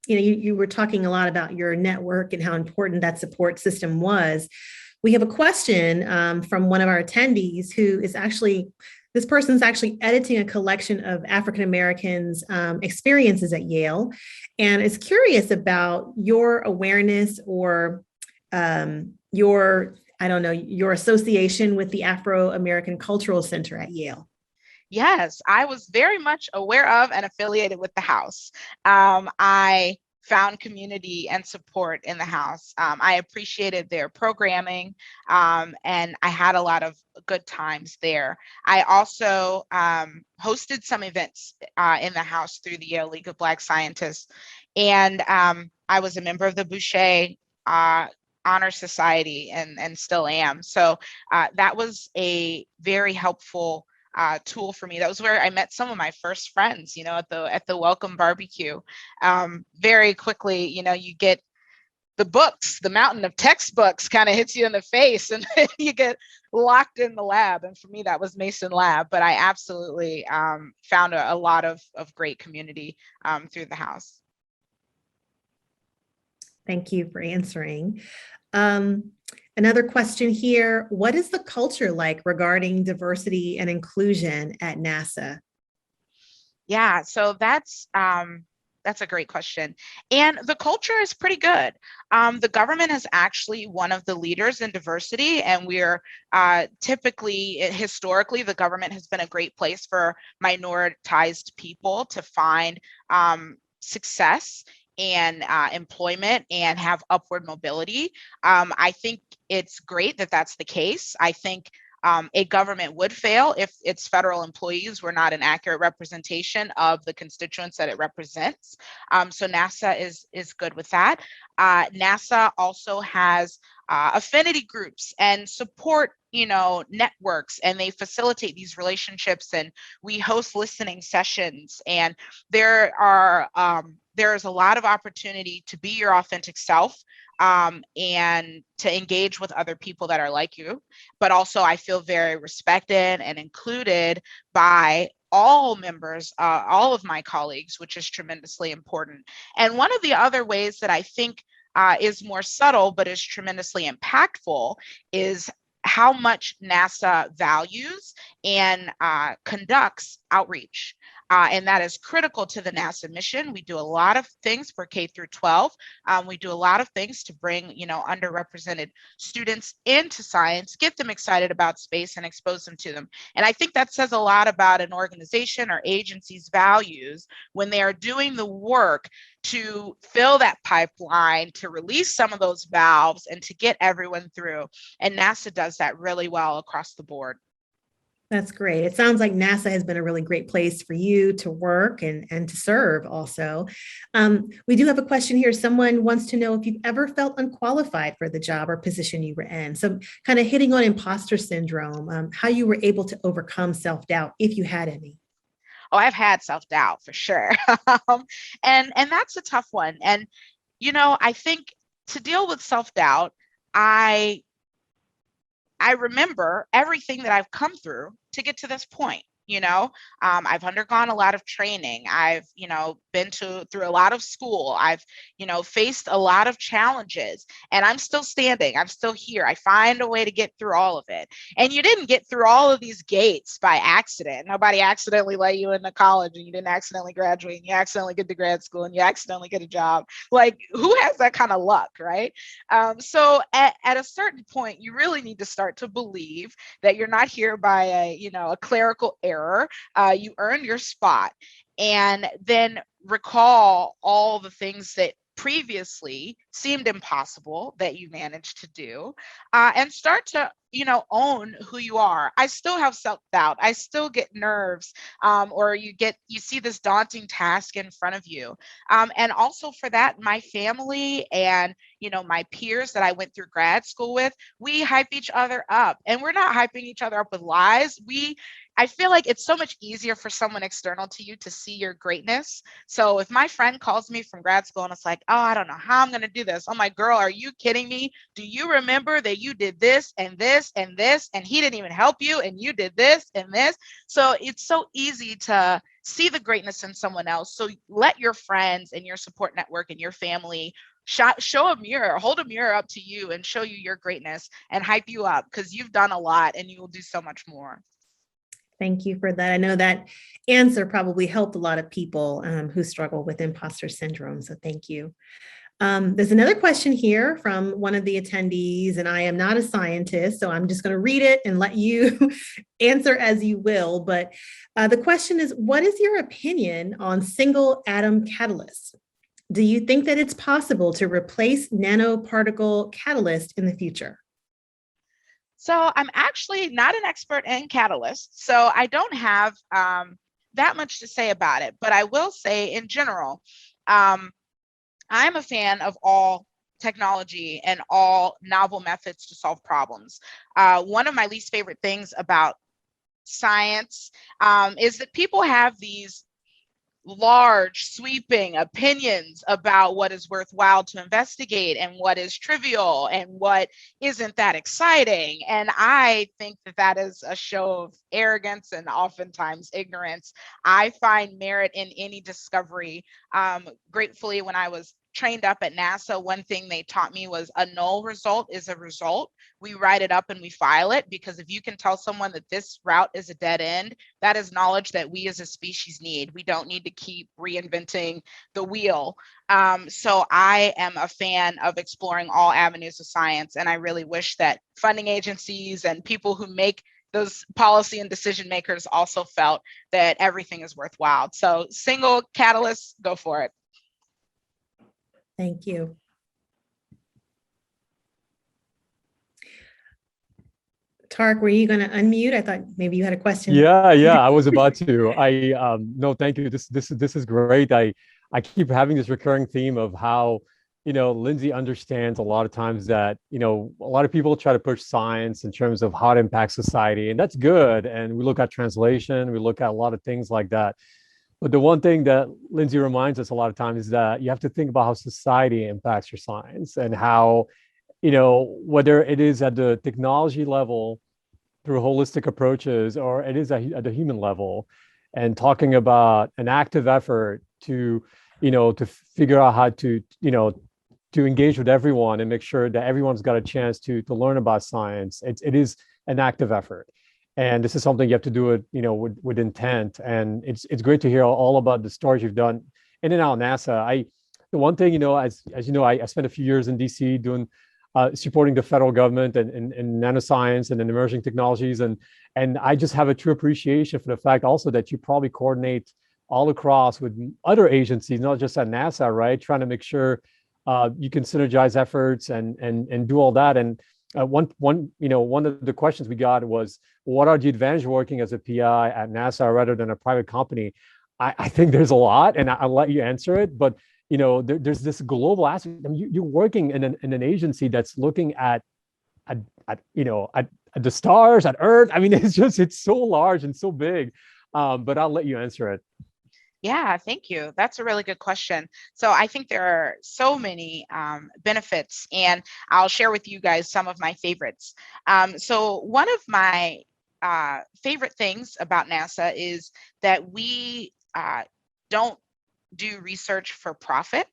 [SPEAKER 2] You were talking a lot about your network and how important that support system was. We have a question from one of our attendees who is this person's actually editing a collection of African Americans' experiences at Yale, and is curious about your awareness or your association with the Afro-American Cultural Center at Yale.
[SPEAKER 4] Yes, I was very much aware of and affiliated with the house. I found community and support in the house. I appreciated their programming, and I had a lot of good times there. I also hosted some events in the house through the Yale League of Black Scientists, and I was a member of the Boucher Honor Society and still am. So that was a very helpful tool for me. That was where I met some of my first friends, at the welcome barbecue. Very quickly, you get the books, the mountain of textbooks kind of hits you in the face, and you get locked in the lab. And for me, that was Mason Lab, but I absolutely found a lot of great community through the house.
[SPEAKER 2] Thank you for answering. Another question here, what is the culture like regarding diversity and inclusion at NASA?
[SPEAKER 4] Yeah, so that's a great question. And the culture is pretty good. The government is actually one of the leaders in diversity, and we're historically, the government has been a great place for minoritized people to find success and employment and have upward mobility. I think it's great that that's the case. I think a government would fail if its federal employees were not an accurate representation of the constituents that it represents. So NASA is good with that. NASA also has affinity groups and support networks, and they facilitate these relationships, and we host listening sessions, and there's a lot of opportunity to be your authentic self, and to engage with other people that are like you. But also I feel very respected and included by all members, all of my colleagues, which is tremendously important. And one of the other ways that I think is more subtle but is tremendously impactful is how much NASA values and conducts outreach. And that is critical to the NASA mission. We do a lot of things for K through 12. We do a lot of things to bring, underrepresented students into science, get them excited about space and expose them to them. And I think that says a lot about an organization or agency's values when they are doing the work to fill that pipeline, to release some of those valves and to get everyone through. And NASA does that really well across the board.
[SPEAKER 2] That's great. It sounds like NASA has been a really great place for you to work and to serve also. We do have a question here. Someone wants to know if you've ever felt unqualified for the job or position you were in. So kind of hitting on imposter syndrome, how you were able to overcome self-doubt, if you had any.
[SPEAKER 4] Oh, I've had self-doubt for sure. And that's a tough one. And, I think to deal with self-doubt, I remember everything that I've come through to get to this point. I've undergone a lot of training. I've, been through a lot of school. I've, faced a lot of challenges, and I'm still standing. I'm still here. I find a way to get through all of it. And you didn't get through all of these gates by accident. Nobody accidentally let you into college, and you didn't accidentally graduate, and you accidentally get to grad school, and you accidentally get a job. Like, who has that kind of luck, right? So at a certain point, you really need to start to believe that you're not here by a clerical error. You earned your spot, and then recall all the things that previously seemed impossible that you managed to do, and start to own who you are. I still have self-doubt. I still get nerves, or you see this daunting task in front of you. And also for that, my family and my peers that I went through grad school with, we hype each other up, and we're not hyping each other up with lies. I feel like it's so much easier for someone external to you to see your greatness. So if my friend calls me from grad school and it's like, oh, I don't know how I'm going to do this. Oh, my girl, are you kidding me? Do you remember that you did this and this and this, and he didn't even help you, and you did this and this? So it's so easy to see the greatness in someone else. So let your friends and your support network and your family hold a mirror up to you and show you your greatness and hype you up, because you've done a lot and you will do so much more.
[SPEAKER 2] Thank you for that. I know that answer probably helped a lot of people who struggle with imposter syndrome. So thank you. There's another question here from one of the attendees, and I am not a scientist, so I'm just going to read it and let you answer as you will. But the question is, what is your opinion on single atom catalysts? Do you think that it's possible to replace nanoparticle catalyst in the future?
[SPEAKER 4] So I'm actually not an expert in catalysts, so I don't have that much to say about it. But I will say in general, I'm a fan of all technology and all novel methods to solve problems. One of my least favorite things about science is that people have these large, sweeping opinions about what is worthwhile to investigate and what is trivial and what isn't that exciting. And I think that is a show of arrogance and oftentimes ignorance. I find merit in any discovery. Gratefully, when I was trained up at NASA, one thing they taught me was a null result is a result. We write it up and we file it, because if you can tell someone that this route is a dead end, that is knowledge that we as a species need. We don't need to keep reinventing the wheel. So I am a fan of exploring all avenues of science, and I really wish that funding agencies and people who make those policy and decision makers also felt that everything is worthwhile. So single catalyst, go for it.
[SPEAKER 2] Thank you. Tarek, were you going to unmute? I thought maybe you had a question.
[SPEAKER 3] Yeah, I was about to. No, thank you. This is great. I keep having this recurring theme of how, Lyndsey understands a lot of times that, a lot of people try to push science in terms of how it impacts society, and that's good. And we look at translation, we look at a lot of things like that. But the one thing that Lyndsey reminds us a lot of times is that you have to think about how society impacts your science, and how, whether it is at the technology level through holistic approaches, or it is at the human level, and talking about an active effort to, to figure out how to, to engage with everyone and make sure that everyone's got a chance to learn about science. It is an active effort. And this is something you have to do it, with intent. And it's great to hear all about the stories you've done in and out of NASA. The one thing, as you know, I spent a few years in DC doing supporting the federal government and nanoscience and in emerging technologies. And I just have a true appreciation for the fact also that you probably coordinate all across with other agencies, not just at NASA, right? Trying to make sure you can synergize efforts and do all that. And one of the questions we got was, what are the advantages of working as a PI at NASA rather than a private company? I think there's a lot, and I'll let you answer it. But there's this global aspect. I mean, you're working in an agency that's looking at the stars, at Earth. I mean, it's so large and so big. But I'll let you answer it.
[SPEAKER 4] Yeah, thank you. That's a really good question. So I think there are so many benefits, and I'll share with you guys some of my favorites. So one of my favorite things about NASA is that we don't do research for profit.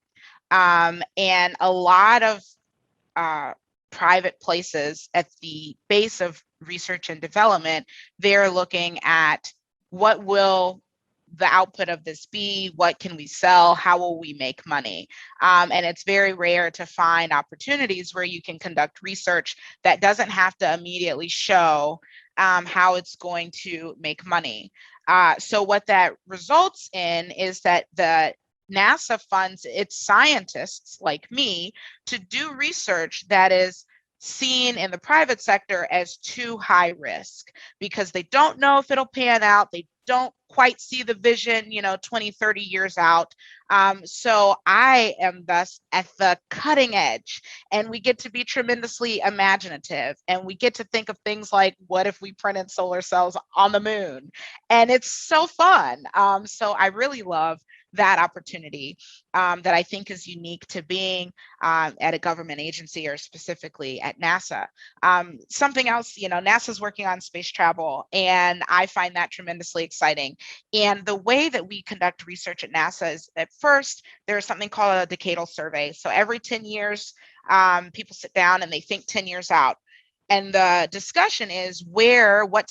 [SPEAKER 4] And a lot of private places at the base of research and development, they're looking at what will the output of this be? What can we sell? How will we make money? And it's very rare to find opportunities where you can conduct research that doesn't have to immediately show how it's going to make money. So what that results in is that the NASA funds its scientists like me to do research that is seen in the private sector as too high risk, because they don't know if it'll pan out. They don't quite see the vision, 20, 30 years out. So I am thus at the cutting edge, and we get to be tremendously imaginative, and we get to think of things like, what if we printed solar cells on the moon? And it's so fun. So I really love that opportunity that I think is unique to being at a government agency, or specifically at NASA. Something else, NASA's working on space travel, and I find that tremendously exciting. And the way that we conduct research at NASA is, at first, there's something called a decadal survey. So every 10 years, people sit down and they think 10 years out. And the discussion is what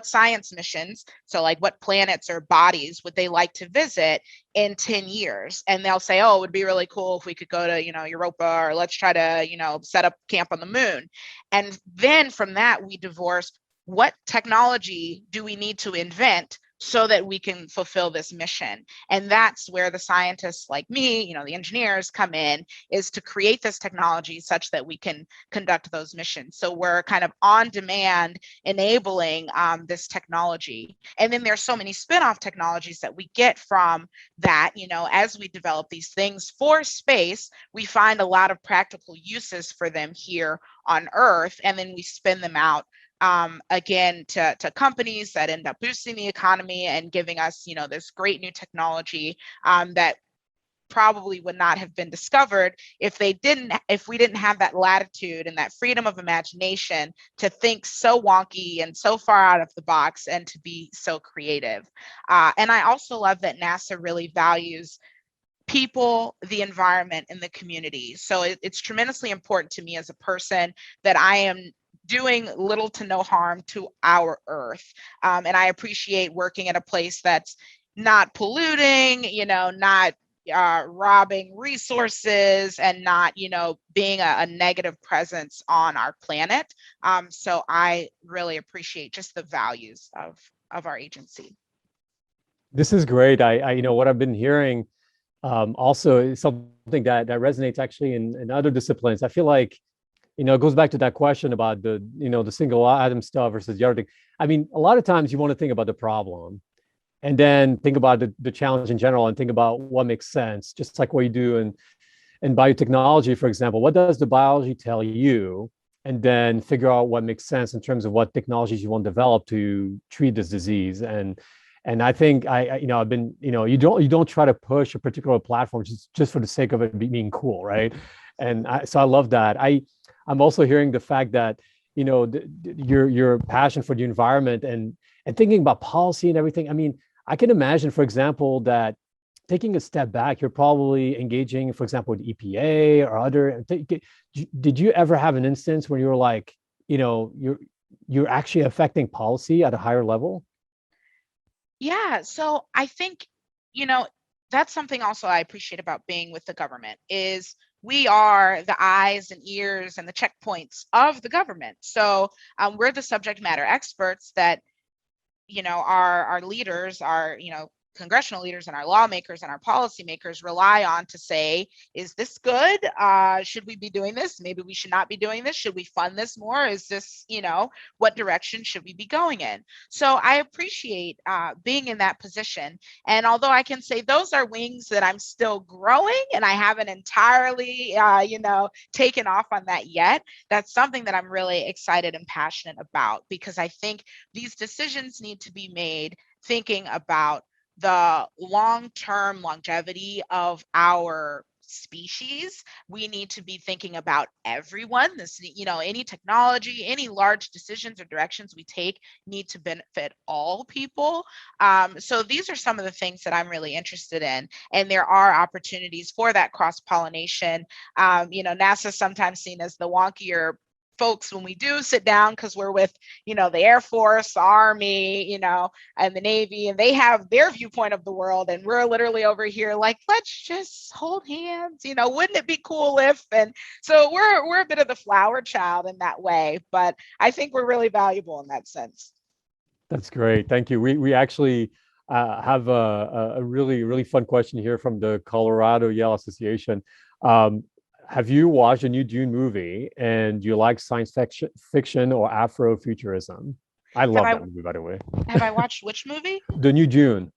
[SPEAKER 4] science missions, so like what planets or bodies would they like to visit in 10 years? And they'll say, oh, it would be really cool if we could go to, Europa, or let's try to, set up camp on the moon. And then from that, we divorce, what technology do we need to invent so that we can fulfill this mission? And that's where the scientists like me, the engineers come in, is to create this technology such that we can conduct those missions. So we're kind of on demand enabling this technology. And then there's so many spin-off technologies that we get from that. As we develop these things for space, we find a lot of practical uses for them here on Earth, and then we spin them out again to companies that end up boosting the economy and giving us this great new technology that probably would not have been discovered if we didn't have that latitude and that freedom of imagination to think so wonky and so far out of the box and to be so creative. And I also love that NASA really values people, the environment, and the community. So it's tremendously important to me as a person that I am doing little to no harm to our earth. And I appreciate working at a place that's not polluting, not robbing resources, and not, being a negative presence on our planet. So I really appreciate just the values of our agency.
[SPEAKER 3] This is great. What I've been hearing also is something that resonates actually in other disciplines. I feel like, it goes back to that question about the single atom stuff versus the other thing. I mean, a lot of times you want to think about the problem and then think about the challenge in general and think about what makes sense, just like what you do in biotechnology, for example. What does the biology tell you? And then figure out what makes sense in terms of what technologies you want to develop to treat this disease. And I think I've been, you don't try to push a particular platform just for the sake of it being cool, right? And so I love that. I'm also hearing the fact that, your passion for the environment and thinking about policy and everything. I mean, I can imagine, for example, that taking a step back, you're probably engaging, for example, with EPA or other. Did you ever have an instance where you were like, you're actually affecting policy at a higher level?
[SPEAKER 4] Yeah, so I think, that's something also I appreciate about being with the government is we are the eyes and ears and the checkpoints of the government. So we're the subject matter experts that, our leaders, our, congressional leaders and our lawmakers and our policymakers rely on to say, is this good? Should we be doing this? Maybe we should not be doing this. Should we fund this more? Is this, what direction should we be going in? So I appreciate being in that position. And although I can say those are wings that I'm still growing and I haven't entirely, taken off on that yet, that's something that I'm really excited and passionate about, because I think these decisions need to be made thinking about the long-term longevity of our species. We need to be thinking about everyone. This, any technology, any large decisions or directions we take need to benefit all people. So these are some of the things that I'm really interested in. And there are opportunities for that cross-pollination. NASA is sometimes seen as the wonkier folks when we do sit down, because we're with, the Air Force, the Army, and the Navy, and they have their viewpoint of the world. And we're literally over here like, let's just hold hands, wouldn't it be cool if? And so we're a bit of the flower child in that way, but I think we're really valuable in that sense.
[SPEAKER 3] That's great. Thank you. We actually have a really, really fun question here from the Colorado Yale Association. Have you watched a new Dune movie, and do you like science fiction or Afrofuturism? I love that movie, by the way.
[SPEAKER 4] Have I watched which movie?
[SPEAKER 3] The new Dune.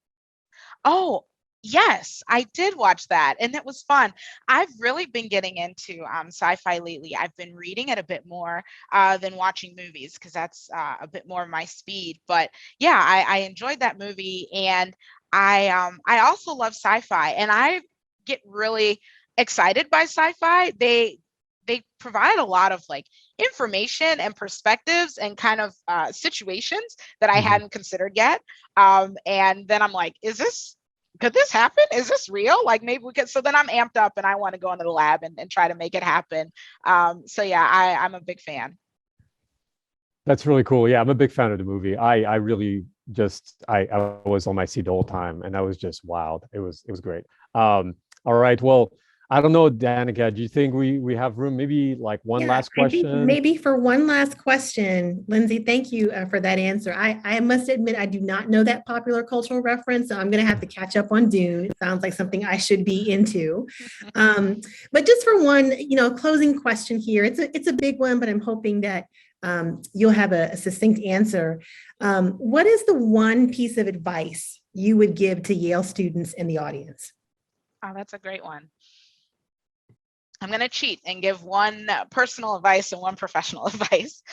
[SPEAKER 4] Oh, yes, I did watch that, and it was fun. I've really been getting into sci-fi lately. I've been reading it a bit more than watching movies, because that's a bit more my speed. But yeah, I enjoyed that movie, and I also love sci-fi, and I get really excited by sci-fi. They provide a lot of information and perspectives and kind of situations that I hadn't considered yet. And then I'm like, could this happen? Is this real? Maybe we could. So then I'm amped up and I want to go into the lab and try to make it happen. So yeah, I'm a big fan.
[SPEAKER 3] That's really cool. Yeah, I'm a big fan of the movie. I really I was on my seat the whole time, and I was just wild. It was great. All right. Well, I don't know, Danica, do you think we have room? Maybe one last question?
[SPEAKER 2] Maybe for one last question. Lyndsey, thank you for that answer. I must admit, I do not know that popular cultural reference, so I'm going to have to catch up on Dune. It sounds like something I should be into. But just for one, closing question here. It's a big one, but I'm hoping that you'll have a succinct answer. What is the one piece of advice you would give to Yale students in the audience?
[SPEAKER 4] Oh, that's a great one. I'm going to cheat and give one personal advice and one professional advice.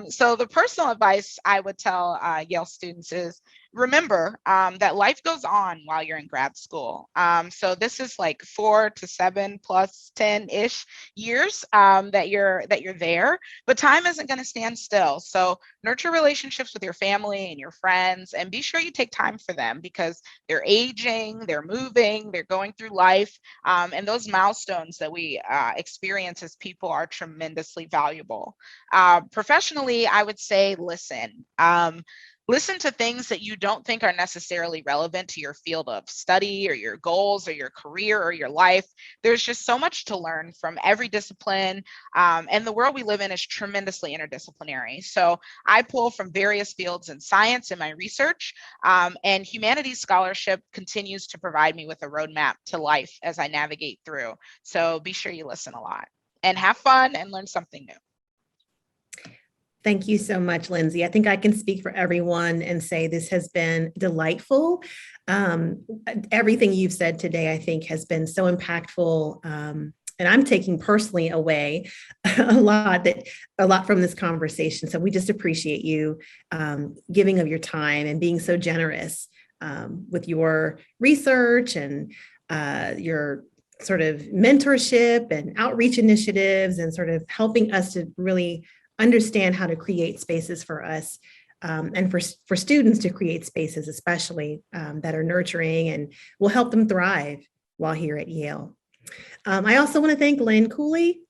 [SPEAKER 4] So the personal advice I would tell Yale students is remember that life goes on while you're in grad school. So this is like 4 to 7 plus 10-ish years that you're there, but time isn't going to stand still. So nurture relationships with your family and your friends, and be sure you take time for them, because they're aging, they're moving, they're going through life, and those milestones that we experience as people are tremendously valuable. Professionally, I would say listen. Listen to things that you don't think are necessarily relevant to your field of study or your goals or your career or your life. There's just so much to learn from every discipline, and the world we live in is tremendously interdisciplinary. So I pull from various fields in science in my research, and humanities scholarship continues to provide me with a roadmap to life as I navigate through. So be sure you listen a lot and have fun and learn something new.
[SPEAKER 2] Thank you so much, Lyndsey. I think I can speak for everyone and say this has been delightful. Everything you've said today, I think, has been so impactful. And I'm taking personally away a lot from this conversation. So we just appreciate you giving of your time and being so generous with your research and your sort of mentorship and outreach initiatives, and sort of helping us to really understand how to create spaces for us, and for students to create spaces, especially that are nurturing and will help them thrive while here at Yale. I also want to thank Lynn Cooley.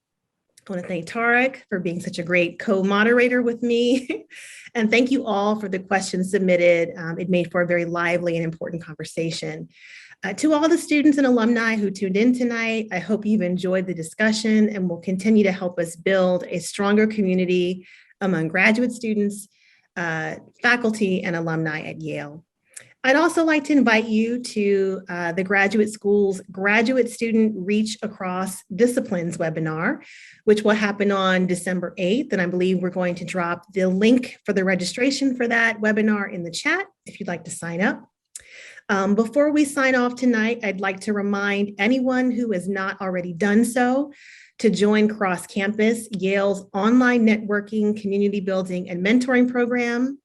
[SPEAKER 2] I want to thank Tarek for being such a great co-moderator with me. And thank you all for the questions submitted. It made for a very lively and important conversation. To all the students and alumni who tuned in tonight, I hope you've enjoyed the discussion and will continue to help us build a stronger community among graduate students, faculty, and alumni at Yale. I'd also like to invite you to the Graduate School's Graduate Student Reach Across Disciplines webinar, which will happen on December 8th. And I believe we're going to drop the link for the registration for that webinar in the chat if you'd like to sign up. Before we sign off tonight, I'd like to remind anyone who has not already done so to join Cross Campus, Yale's online networking, community building, and mentoring program.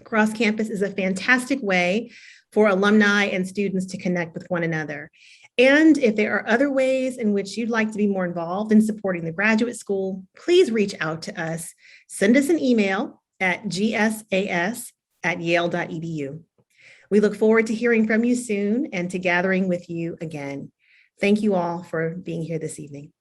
[SPEAKER 2] Cross Campus is a fantastic way for alumni and students to connect with one another. And if there are other ways in which you'd like to be more involved in supporting the graduate school, please reach out to us. Send us an email at gsas@yale.edu. We look forward to hearing from you soon and to gathering with you again. Thank you all for being here this evening.